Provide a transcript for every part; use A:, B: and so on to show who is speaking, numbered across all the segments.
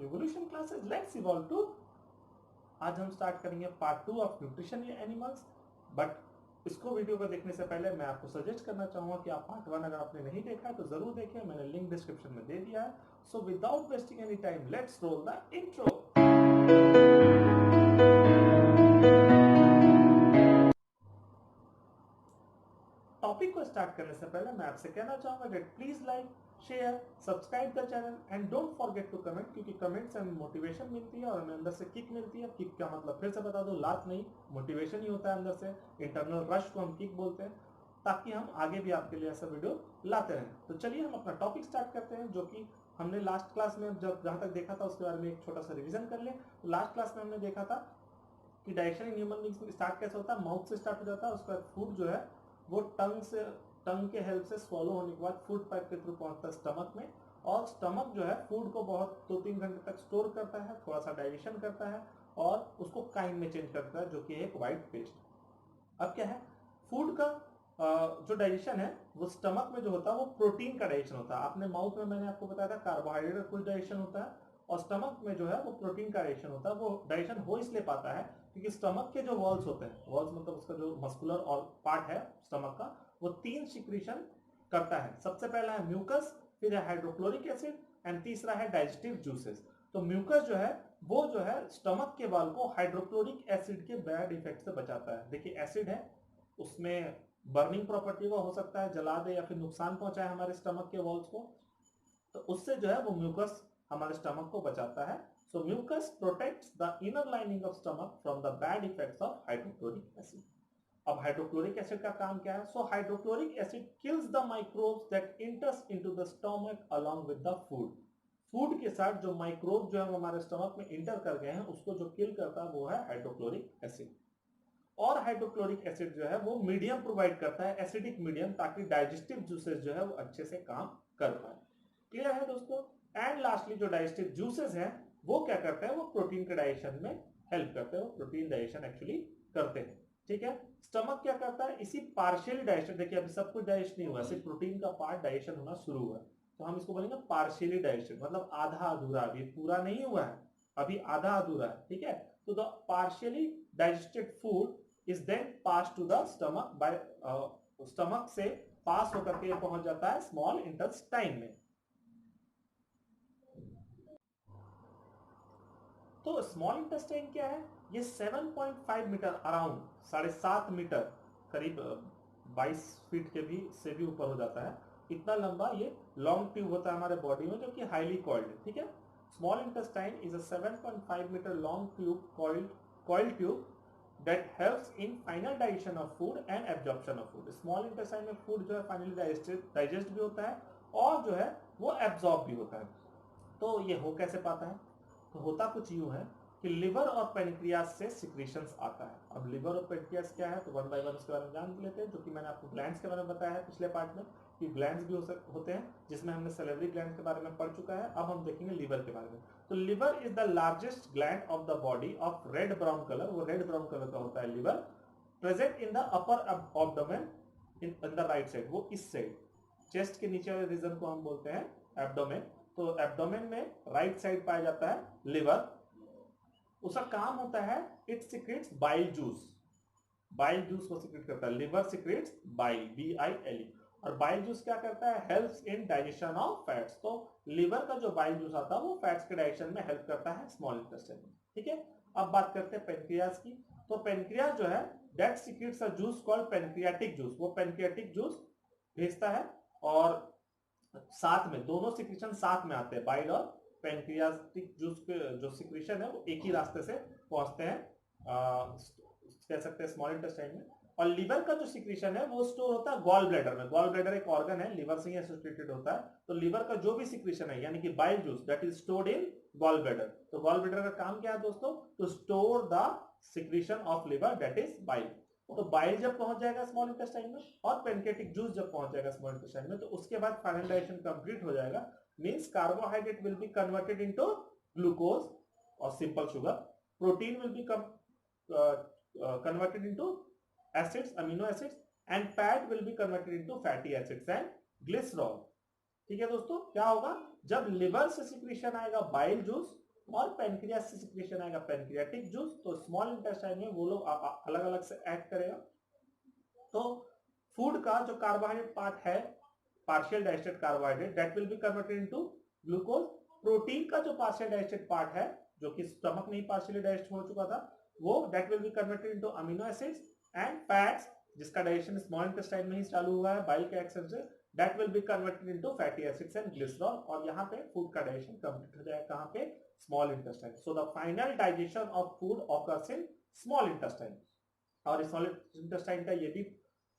A: Evolution classes, let's evolve too. आज हम start करेंगे part 2 of nutrition in animals. But इसको वीडियो को देखने से पहले मैं आपको सजेस्ट करना चाहूंगा कि आप पार्ट 1 अगर आपने नहीं देखा है तो जरूर देखें, मैंने लिंक डिस्क्रिप्शन में दे दिया है। So without wasting any time let's roll the intro. Topic को स्टार्ट करने से पहले मैं आपसे कहना चाहूंगा that please like, share, subscribe the channel and don't forget to comment, क्योंकि कमेंट से हमें मोटिवेशन मिलती है और हमें अंदर से किक मिलती है। किक का मतलब फिर से बता दो, लात नहीं, मोटिवेशन ही होता है अंदर से। इंटरनल रश को हम किक बोलते हैं, ताकि हम आगे भी आपके लिए ऐसा वीडियो लाते रहें। तो चलिए हम अपना टॉपिक स्टार्ट करते हैं, जो कि हमने लास्ट क्लास में जब जहां तक देखा था उसके बारे में एक छोटा सा रिविजन कर ले। तो लास्ट क्लास में हमने देखा था कि डाइजेशन इन ह्यूमन बीइंग्स में स्टार्ट कैसे होता है, माउथ से स्टार्ट हो जाता है। उसके बाद फूड जो है वो टंग के हेल्प से स्वॉलो होने के बाद फूड पाइप के थ्रू पहुंचता है स्टमक में, और स्टमक जो है फूड को बहुत 2-3 घंटे तक स्टोर करता है, थोड़ा सा डाइजेशन करता है और उसको काइन में चेंज करता है, जो कि एक व्हाइट पेस्ट। अब क्या है, फूड का जो डाइजेशन है वो स्टमक में जो होता है वो प्रोटीन का डाइजेशन होता है। आपने माउथ में मैंने आपको बताया था कार्बोहाइड्रेट का कुछ डाइजेशन होता है, और स्टमक में जो है वो प्रोटीन का डाइजेशन होता है। वो डाइजेशन हो इसलिए पाता है क्योंकि स्टमक के जो वॉल्स होते हैं, वॉल्स मतलब उसका जो मस्कुलर और पार्ट है स्टमक का, वो 3 सिक्रीशन करता है। सबसे पहला है म्यूकस, फिर है हाइड्रोक्लोरिक एसिड एंड तीसरा है डाइजेस्टिव जूसेस। तो म्यूकस जो है वो जो है स्टमक के वॉल को हाइड्रोक्लोरिक एसिड के बैड इफेक्ट से बचाता है। देखिए एसिड है, उसमें बर्निंग प्रॉपर्टी का हो सकता है, जला दे या फिर नुकसान पहुंचाए हमारे स्टमक के वॉल्स को, तो उससे जो है वो म्यूकस हमारे स्टमक को बचाता है। So mucus protects the inner lining of stomach from the bad effects of hydrochloric acid. अब हाइड्रोक्लोरिक एसिड का काम क्या है? So hydrochloric acid kills the microbes that enters into the stomach along with the food. Food के साथ जो microbe जो है हमारे स्टमक में इंटर कर गए हैं, उसको जो किल करता है वो है हाइड्रोक्लोरिक एसिड। और हाइड्रोक्लोरिक एसिड जो है वो मीडियम प्रोवाइड करता है, एसिडिक मीडियम, ताकि डाइजेस्टिव जूसेस जो है वो अच्छे से काम कर पाए। क्लियर है दोस्तों? एंड लास्टली जो डाइजेस्टिव जूसेस हैं वो क्या करते हैं, वो प्रोटीन के डाइजेशन में हेल्प करते हैं, वो प्रोटीन डाइजेशन एक्चुअली करते हैं। ठीक है, स्टमक क्या करता है, इसी पार्शियली डाइजेशन, देखिए अभी सब कुछ डाइजेस्ट नहीं हुआ, सिर्फ प्रोटीन का पार्ट डाइजेशन होना शुरू हुआ है, तो हम इसको बोलेंगे पार्शियली डाइजेशन, मतलब आधा अधूरा, अभी पूरा नहीं हुआ है, अभी आधा अधूरा है। ठीक है, तो the partially digested food is then pass to the stomach by, stomach से पास होकर के पहुंच जाता है स्मॉल इंटेस्टाइन में। तो स्मॉल इंटेस्टाइन क्या है, ये 7.5 मीटर, अराउंड 7.5 मीटर, करीब 22 फीट के भी से भी ऊपर हो जाता है, इतना लंबा ये लॉन्ग ट्यूब होता है हमारे बॉडी में, जो कि हाईली कॉइल्ड है। ठीक है, small intestine is a 7.5 metre long tube, coiled tube that helps in final digestion of food and absorption of food। Small intestine में फूड जो है फाइनली डाइजेस्ट भी होता है और जो है वो एब्जॉर्ब भी होता है। तो ये हो कैसे पाता है, तो होता कुछ यूं है कि लिवर और पेनक्रियास से सिक्रीशंस आता है। अब लिवर और पेनक्रियास क्या है, तो वन बाय वन उसके बारे में जान लेते हैं, जो कि मैंने आपको ग्लैंड्स के बारे में बताया है पिछले पार्ट में, कि ग्लैंड्स भी होते हैं, जिसमें हमने सैलिवरी ग्लैंड के बारे में पढ़ चुका है। अब हम देखेंगे लिवर के बारे में। तो liver is the largest gland of the body of red brown colour, वो रेड ब्राउन कलर का होता है liver, present in the upper abdomen in the right side, वो इस साइड, चेस्ट के नीचे वाले रीजन को हम बोलते हैं एब्डोमेन। तो एब्डोमेन में राइट साइड पाया जाता है लिवर। उसका काम होता है it secretes bile juice, bile juice को सिक्रेट करता है, लिवर सिक्रेट्स बाइल, BILE। और बाइल जूस क्या करता है, helps in digestion of fats. तो लिवर का जो बाइल जूस आता है वो फैट्स के डाइजेशन में हेल्प करता है स्मॉल इंटेस्टाइन में। ठीक है, अब बात करते हैं पेनक्रियास की। तो पेनक्रियास जो है that secretes a juice called pancreatic juice, वो पेनक्रियाटिक जूस भेजता है, और साथ में दोनों सिक्रीशन साथ में आते हैं, बाइल और पेनक्रियाटिक जूस के जो सिक्रीशन है वो एक ही रास्ते से पहुंचते हैं, कह सकते हैं स्मॉल इंटेस्टाइन में। और लिवर का जो सिक्रीशन है वो स्टोर होता है गॉल ब्लैडर में। गॉल ब्लैडर एक ऑर्गन है, लिवर से ही एसोसिएटेड होता है। तो लिवर का जो भी सिक्रीशन है, यानी कि bile juice, that is stored in gall bladder. तो गॉल ब्लैडर का काम क्या है दोस्तों, to store the secretion of liver, that is bile. तो बाइल जब पहुंच जाएगा स्मॉल इंटेस्टाइन में, और पेनक्रियाटिक जूस जब पहुंच जाएगा स्मॉल इंटेस्टाइन में, तो उसके बाद फाइनल डाइजेशन कंप्लीट हो जाएगा। Means carbohydrate will be converted into glucose और simple sugar, protein will be converted into acids, amino acids, and fat will be converted into fatty acids and glycerol। ठीक है दोस्तों, क्या होगा, जब लिवर से सिक्रीशन आएगा बाइल जूस, और पेनक्रियास से सिक्रेशन आएगा पेनक्रियाटिक जूस, तो स्मॉल इंटेस्टाइन में वो लोग अलग अलग से एक्ट करेगा। तो फूड का जो कार्बोहाइड्रेट पार्ट है, partial digested carbohydrate, that will be converted into glucose. Protein का जो पार्शियल डाइजेस्टेड पार्ट है, जो कि स्टमक में ही पार्शियली डाइजेस्ट हो चुका था, वो that will be converted into amino acids. And fats, जिसका डाइजेशन स्मॉल इंटेस्टाइन में ही चालू हुआ है बाइल के एक्शन से, that will be converted into fatty acids and glycerol. और यहाँ पे फूड का डाइजेशन कंप्लीट हो जाएगा कहाँ पे, small intestine. So the final digestion of food occurs in small intestine. और स्मॉल इंटेस्टाइन का ये भी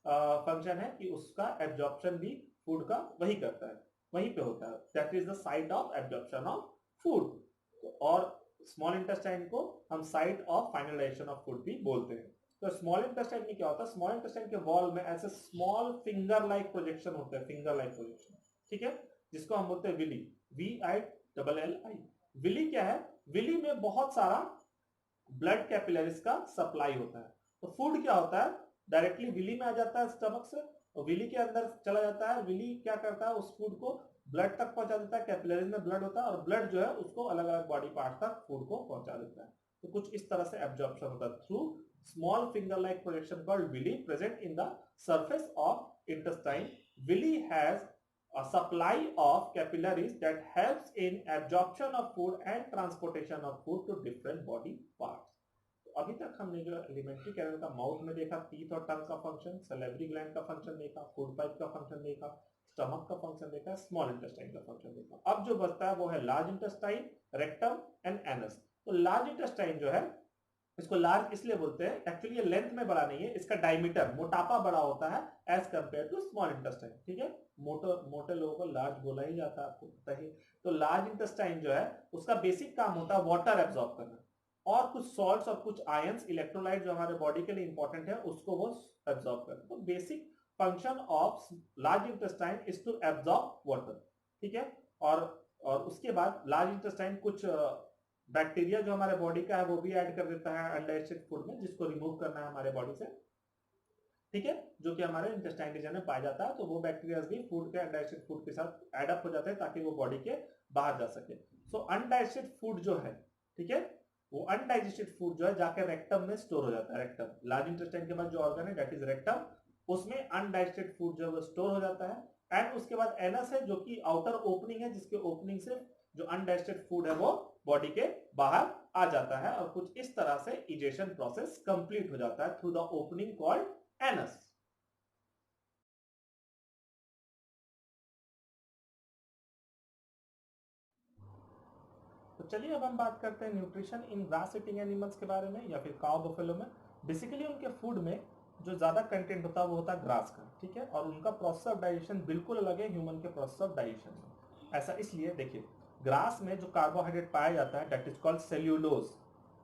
A: फंक्शन है कि उसका एब्जॉर्प्शन भी फूड का वही करता है, वहीं पे होता है, that is the site of absorption of food. और स्मॉल इंटेस्टाइन को हम site of final digestion of food भी बोलते हैं। तो स्मॉल इंटेस्टाइन में क्या होता है, स्मॉल इंटेस्टाइन के वॉल में ऐसे स्मॉल फिंगर लाइक प्रोजेक्शन होते हैं, फिंगर लाइक प्रोजेक्शन, ठीक है, जिसको हम बोलते हैं विली, VILLI। विली क्या है, विली में बहुत सारा ब्लड कैपिलरीज का सप्लाई होता है। तो फूड क्या होता है, डायरेक्टली विली में आ जाता है स्टमक से, और विली के अंदर चला जाता है। विली क्या करता है, उस फूड को ब्लड तक पहुंचा देता है, कैपिलरीज में ब्लड होता है, और ब्लड जो है उसको अलग अलग बॉडी पार्ट तक फूड को पहुंचा देता है। तो कुछ इस तरह से एब्जॉर्प्शन होता है through small finger like projection called villi present in the surface of intestine. Villi has a supply of capillaries that helps in absorption of food and transportation of food to different body parts. तो अभी तक हमने जो alimentary canal का mouth में देखा, teeth और टंग का फंक्शन, सैलिवरी ग्लैंड का फंक्शन देखा, फूड पाइप का फंक्शन देखा, स्टमक का फंक्शन देखा, स्मॉल इंटेस्टाइन का फंक्शन देखा। अब जो बचता है वो है large intestine, rectum and anus. तो लार्ज इंटेस्टाइन जो है, इसको लार्ज इसलिए बोलते हैं, एक्चुअली ये लेंथ में बड़ा नहीं है, इसका डायमीटर, मोटापा बड़ा होता है as compare to small intestine, ठीक है। मोटे लोगों को लार्ज बोला ही जाता है, आपको पता ही। तो लार्ज इंटेस्टाइन जो है उसका बेसिक काम होता है वाटर एब्जॉर्ब करना, और कुछ सॉल्ट्स और कुछ आयंस, इलेक्ट्रोलाइट जो हमारे बॉडी के लिए इंपॉर्टेंट है, उसको वो एब्जॉर्ब करना। तो basic function of large intestine is to absorb water, ठीक है। और उसके बाद लार्ज इंटेस्टाइन कुछ बैक्टीरिया जो हमारे बॉडी का है वो भी ऐड कर देता है अनडाइजेस्टेड फूड में, जिसको रिमूव करना है हमारे बॉडी से, ठीक है, जो कि हमारे इंटेस्टाइन रीजन में पाया जाता है। तो वो बैक्टीरिया भी फूड के अनडाइजेस्टेड फूड के साथ एड अप हो जाते हैं ताकि वो बॉडी के बाहर जा सके। सो अनडाइजेस्टेड फूड जो है, ठीक है, वो अनडाइजेस्टेड फूड जो है जाके रेक्टम में स्टोर हो जाता है। रेक्टम, लार्ज इंटेस्टाइन के बाद जो ऑर्गन है दैट इज रेक्टम, उसमें अनडाइजेस्टेड फूड जो है वो स्टोर हो जाता है। एंड उसके बाद एनस है, जो कि आउटर ओपनिंग है, जिसके ओपनिंग से जो अनडाइजेस्टेड फूड है वो बॉडी के बाहर आ जाता है, और कुछ इस तरह से इजेशन प्रोसेस कंप्लीट हो जाता है through the opening called anus. तो चलिए अब हम बात करते हैं nutrition in grass eating animals के बारे में, या फिर काउ बफेलो में। बेसिकली उनके फूड में जो ज्यादा कंटेंट होता है वो होता है ग्रास का, ठीक है, और उनका प्रोसेस ऑफ डाइजेशन बिल्कुल अलग है ह्यूमन के प्रोसेस ऑफ डाइजेशन से। ऐसा इसलिए, देखिए, ग्रास में जो कार्बोहाइड्रेट पाया जाता है that is called cellulose.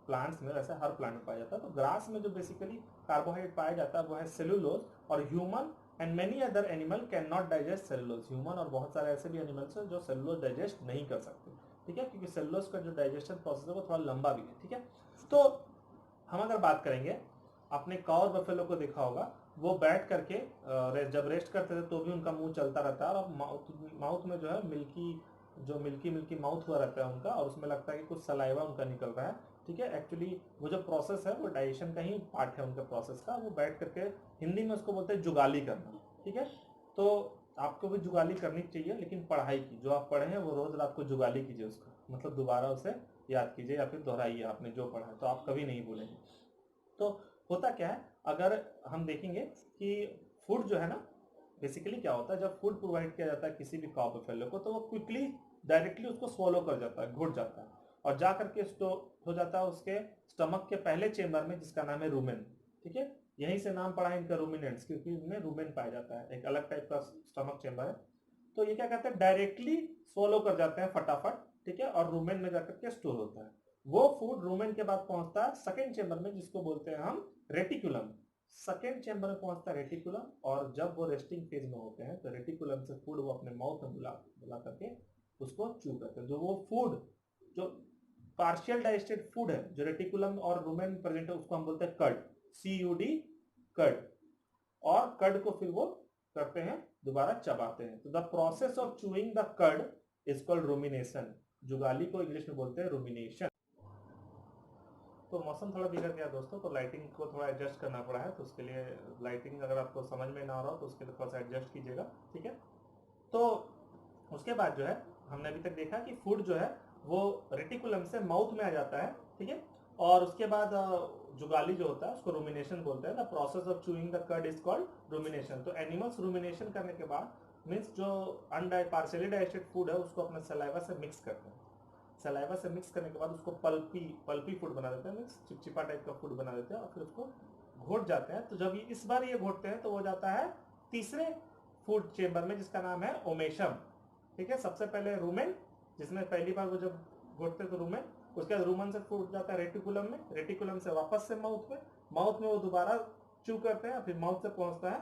A: Plants में, वैसे हर प्लांट में पाया जाता है, तो ग्रास में जो बेसिकली कार्बोहाइड्रेट पाया जाता है वो है सेल्यूलोज। और human and many other animal can not digest cellulose. Human और बहुत सारे ऐसे भी एनिमल्स हैं जो सेल्यूलोज डाइजेस्ट नहीं कर सकते, ठीक है, क्योंकि सेल्यूलोज का जो डाइजेशन प्रोसेस है वो थोड़ा लंबा भी है, ठीक है। तो हम अगर बात करेंगे, आपने काउ और बफेलो को देखा होगा, वो बैठ करके जब रेस्ट करते थे तो भी उनका मुंह चलता रहता है, और माउथ में जो है मिल्की मिल्की माउथ हुआ रहता है उनका, और उसमें लगता है कि कुछ सलाइवा उनका निकल रहा है, ठीक है। एक्चुअली वो जो प्रोसेस है वो डाइजेशन का ही पार्ट है उनके प्रोसेस का। वो बैठ करके, हिंदी में उसको बोलते हैं जुगाली करना, ठीक है। तो आपको भी जुगाली करनी चाहिए, लेकिन पढ़ाई की, जो आप पढ़े हैं वो रोज रात को जुगाली कीजिए उसका, मतलब दोबारा उसे याद कीजिए या फिर दोहराइए आपने जो पढ़ा है, तो आप कभी नहीं भूलेंगे। तो होता क्या है, अगर हम देखेंगे कि फूड जो है ना, बेसिकली क्या होता है, जब फूड प्रोवाइड किया जाता है किसी भी काउ बफेलो को, तो वो क्विकली डायरेक्टली उसको स्वॉलो कर जाता है, घुट जाता है, और जा करके स्टोर हो जाता है उसके स्टमक के पहले चेंबर में, जिसका नाम है रूमेन, ठीक है। यहीं से नाम पड़ा है इनका रूमिनेंट्स, क्योंकि इनमें रूमेन पाया जाता है, एक अलग टाइप का स्टमक चेंबर है। तो ये क्या कहते हैं, डायरेक्टली स्वॉलो कर जाते हैं फटाफट, ठीक है, और रूमेन में जाकर के स्टोर होता है। वो फूड रूमेन के बाद पहुंचता है सेकेंड चेंबर में, जिसको बोलते हैं हम रेटिकुलम। सेकेंड चेंबर में पहुंचता है रेटिकुलम, और जब वो रेस्टिंग फेज में होते हैं तो रेटिकुलम से फूड वो अपने माउथ में बुला करके उसको चू करते हैं। जो वो फूड जो पार्शियल डाइजेस्टेड फूड है, जो रेटिकुलम और रूमेन प्रेजेंट है, उसको हम बोलते हैं कर्ड, CUD, कर्ड। और कर्ड को फिर वो करते हैं दोबारा चबाते हैं। तो the process of chewing the cud is called rumination. जुगाली को इंग्लिश में बोलते हैं रूमिनेशन। तो मौसम थोड़ा बिगड़ गया दोस्तों, तो लाइटिंग को थोड़ा एडजस्ट करना पड़ा है, तो उसके लिए लाइटिंग अगर आपको समझ में ना आ रहा हो तो उसके लिए थोड़ा सा एडजस्ट कीजिएगा, ठीक है। तो उसके बाद जो है हमने अभी तक देखा कि फूड जो है वो रेटिकुलम से माउथ में आ जाता है, ठीक है। और उसके बाद जुगाली जो होता है उसको रूमिनेशन बोलते हैं। The process of chewing the cud is called rumination. तो एनिमल्स रूमिनेशन करने के बाद मीन्स जो पार्शियली डाइजेस्टेड फूड है उसको अपने सलाइवा से मिक्स करते हैं। सलाइवा से मिक्स करने के बाद उसको पल्पी फूड बना देते हैं, मीन्स चिपचिपा टाइप का फूड बना देते हैं, और फिर उसको घोट जाते हैं। तो जब इस बार ये घोटते हैं तो वो जाता है तीसरे फूड चेंबर में जिसका नाम है ओमेशम, ठीक है। सबसे पहले रूमेन, जिसमें पहली बार वो जब घोटते तो रूमेन, उसके बाद रूमन से फूड जाता है रेटिकुलम में, रेटिकुलम से वापस से माउथ में, माउथ में वो दोबारा चू करते हैं, फिर माउथ से पहुंचता है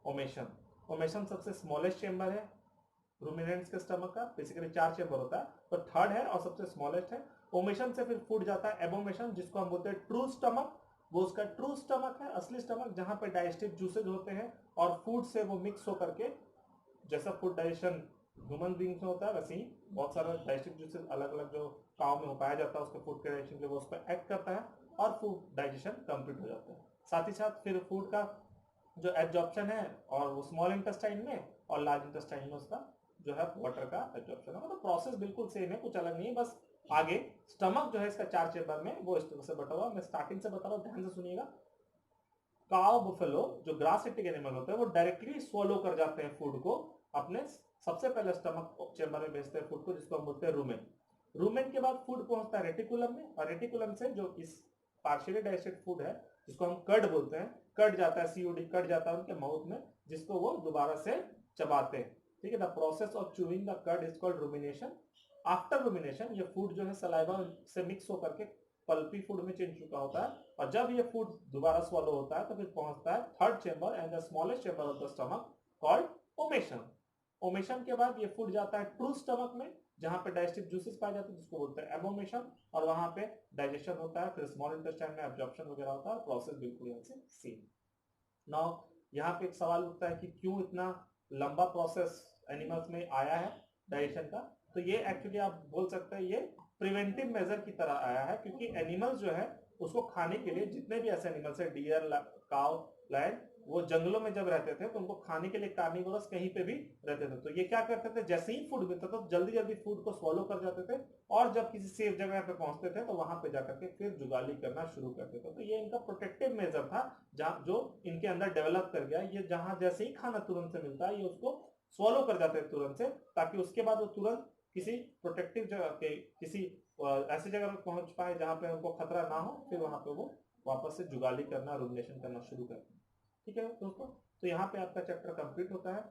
A: ओमेशम। ओमेशम सबसे स्मॉलेस्ट चेंबर है रूमिनेंट्स के स्टमक का, बेसिकली 4 चेंबर होता है, तो थर्ड है और सबसे स्मॉलेस्ट है। ओमेशन से फिर फूड जाता है एबोमेशन, जिसको हम बोलते हैं ट्रू स्टमक। वो उसका ट्रू स्टमक है, असली स्टमक, जहां पे डाइजेस्टिव जूसेज होते हैं और फूड से वो मिक्स होकर के, जैसा फूड डाइजेशन ह्यूमन बींग्स में होता है वैसे ही बहुत सारा डाइजेस्टिव जूसेज अलग अलग जो काव में पाया जाता है उसके फूड के डाइजेशन के लिए वो उस पर एक्ट करता है और फूड डाइजेशन कंप्लीट हो जाता है। साथ ही साथ फिर फूड का जो एब्जॉर्प्शन है और वो स्मॉल इंटेस्टाइन में और लार्ज इंटेस्टाइन में उसका जो है वाटर का एब्जॉर्प्शन है। मतलब प्रोसेस बिल्कुल सेम है, कुछ अलग नहीं है, बस आगे स्टमक जो है इसका 4 चेंबर में वो इस तरह से बटा हुआ। मैं स्टार्टिंग से बता रहा हूँ, ध्यान से सुनिएगा। काव बुफेलो जो ग्रास ईटिंग एनिमल होते हैं वो डायरेक्टली स्वलो कर जाते हैं फूड को, अपने सबसे पहले स्टमक चेंबर में भेजते हैं फूड को, जिसको हम बोलते हैं रूमेन। रूमेन के बाद फूड पहुंचता है रेटिकुलम में, और रेटिकुलम से जो इस पार्शियली डाइजेस्टेड फूड है जिसको हम कर्ड बोलते हैं, कर्ड जाता है, सीओडी कर्ड जाता है उनके माउथ में, जिसको वो दोबारा से चबाते हैं, ठीक है। The process of chewing the cud is called rumination. After rumination ये फूड जो है सलाइवा से मिक्स होकर के पल्पी फूड में चेंज चुका होता है, और जब ये फूड दोबारा स्वॉलो होता है तो फिर पहुंचता है third chamber and the smallest chamber of the stomach called omission. Omission के बाद ये फूड जाता है ट्रू स्टमक में, जहां पे डाइजेस्टिव जूसेस पाए जाते हैं जिसको बोलते हैं एबोमेशन, और वहां पे डाइजेशन होता है, फिर स्मॉल इंटेस्टाइन में एब्जॉर्प्शन वगैरह होता है। प्रोसेस बिल्कुल यहाँ से सेम। नाउ यहाँ पे एक सवाल उठता है कि क्यों इतना लंबा प्रोसेस एनिमल्स में आया है डाइजेशन का। तो ये एक्चुअली आप बोल सकते हैं ये प्रिवेंटिव मेजर की तरह आया है, क्योंकि एनिमल्स जो है उसको खाने के लिए, जितने भी ऐसे एनिमल्स है, डियर, काव, लायन, वो जंगलों में जब रहते थे तो उनको खाने के लिए कार्निवोरस कहीं पे भी रहते थे, तो ये क्या करते थे, जैसे ही फूड मिलता था तो जल्दी जल्दी फूड को स्वॉलो कर जाते थे, और जब किसी सेफ जगह पे पहुंचते थे तो वहां पे जाकर के फिर जुगाली करना शुरू करते थे। तो ये इनका प्रोटेक्टिव मेजर था, जहां जो इनके अंदर डेवलप कर गया। ये जहां जैसे ही खाना तुरंत से मिलता है ये उसको स्वॉलो कर जाते हैं तुरंत से, ताकि उसके बाद वो तुरंत किसी प्रोटेक्टिव जगह पे, किसी ऐसी जगह पे पहुंच पाए जहां पे उनको खतरा ना हो, फिर वहां पे वो वापस से जुगाली करना, रूमिनेशन करना शुरू करते हैं, ठीक है दोस्तों। तो यहाँ पे आपका चैप्टर कंप्लीट होता है।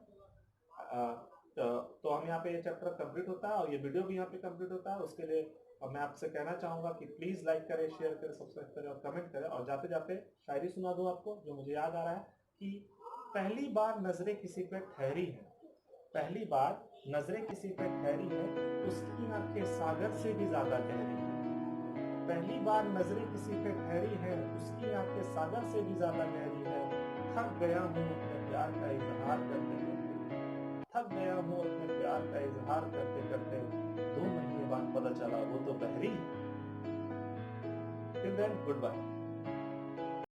A: तो हम यहाँ पे ये चैप्टर कंप्लीट होता है और ये वीडियो भी यहाँ पे कंप्लीट होता है। उसके लिए मैं आपसे कहना चाहूंगा कि प्लीज लाइक करें, शेयर करें, सब्सक्राइब करें और कमेंट करें। और जाते जाते शायरी सुना दूं आपको, जो मुझे याद आ रहा है कि पहली बार नजरें किसी पे ठहरी है, पहली बार नजरें किसी पे ठहरी है, उसकी आंखें सागर से भी ज्यादा गहरी है। पहली बार नजरें किसी पे ठहरी है, उसकी आंखें सागर से भी ज्यादा गहरी है। थक गया हूँ अपने प्यार का इजहार करते करते, थक गया हूँ अपने प्यार का इजहार करते करते, 2 महीने बाद पता चला वो तो बहरी है। Till then good bye.